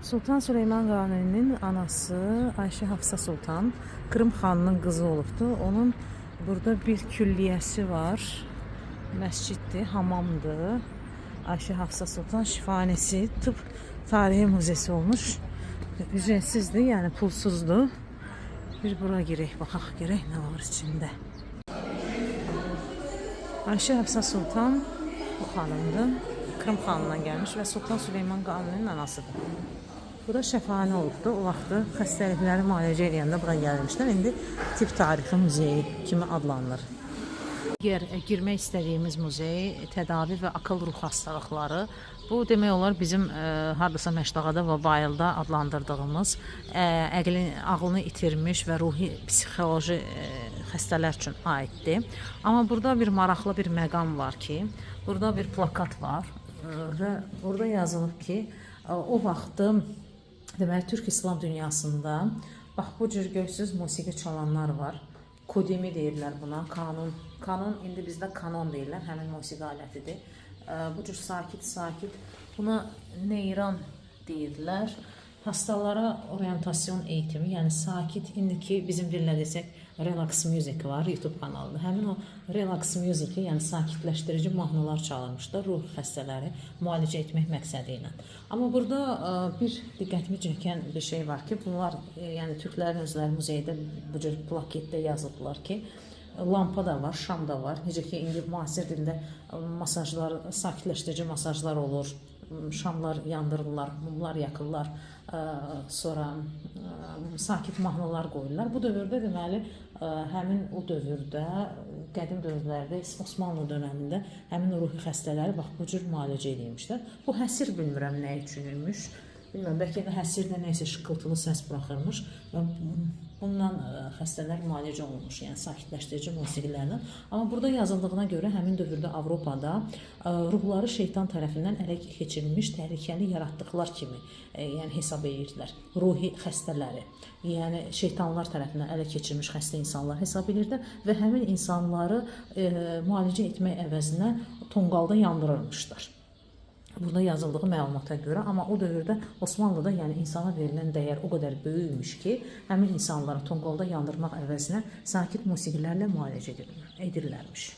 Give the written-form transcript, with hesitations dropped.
Sultan Süleyman Qanuninin anası Ayşə Hafsa Sultan Kırım xanının qızı olubdu. Onun burada bir külliyəsi var. Məsciddir, hamamdır. Ayşə Hafsa Sultan şifanesi, tıp tarihi müzesi olmuş. Ücretsizdir, yani pulsuzdur. Bir bura girək, baxaq görək nə var içində. Ayşə Hafsa Sultan bu xanımdır. Kırım xanından gəlmiş və Sultan Süleyman Qanuninin anasıdır. Bu da şəfane olubdu. O vaxtı xəstəlikləri müalicə edəndə bura gəlmişlər. İndi tip tarixi muzeyi kimi adlanır. Girmək istədiyimiz muzey tədavi və akıl ruh hastalıqları. Bu demək olar bizim hardasa Məşdağada və Bayılda adlandırdığımız ağlını itirmiş və ruhi psixoloji xəstələr üçün aiddir. Amma burada bir maraqlı bir məqam var ki, burada bir plakat var və burada yazılıb ki, o vaxtı deməli Türk İslam dünyasında bax bu cür görsüz musiqi çalanlar var. Kodimi deyirlər buna, kanun indi bizdə kanon deyirlər, həmin musiqi alətidir. Bu cür sakit, buna neyran deyirlər. Hastalara orientasyon eğitimi, yəni sakit, indiki bizim dillə desək relax music var YouTube kanalında. Həmin o relax music, yəni sakitləşdirici mahnılar çalınmışdır ruh xəstələri müalicə etmək məqsədi ilə. Amma burada bir diqqətimi çəkən bir şey var ki, bunlar yəni türklərin özləri muzeydə bu cür plaketdə yazıblar ki, lampa da var, şam da var. Necə ki indi müasir dildə masajlar, sakitləşdirici masajlar olur. Şamlar yandırırlar, mumlar yakırlar, sonra sakit mahnılar qoyurlar. Bu dövrdə deməli həmin o dövrdə, qədim dövrlərdə, Osmanlı dövründə həmin ruhi xəstələri bax bu cür müalicə edilmişlər. Bu həsir bilmirəm nə üçün imiş. Bilmirəm, bəlkə də həsirdə nəysə şıqqıltılı səs buraxırmış və bununla xəstələr müalicə olunmuş, yəni sakitləşdirici musiqilərlə. Amma burada yazıldığına görə həmin dövrdə Avropada ruhları şeytan tərəfindən ələ keçirilmiş təhlükəli yaratdıqlar kimi yəni hesab edirdilər. Ruhi xəstələri, yəni şeytanlar tərəfindən ələ keçirilmiş xəstə insanlar hesab edirdilər və həmin insanları müalicə etmək əvəzinə tonqalda yandırırmışlar. Burada yazıldığı məlumata görə, amma o dövrdə Osmanlıda yəni insana verilən dəyər o qədər böyükmüş ki, həmin insanları tonqolda yandırmaq əvəzinə sakit musiqilərlə müalicə edirlərmiş.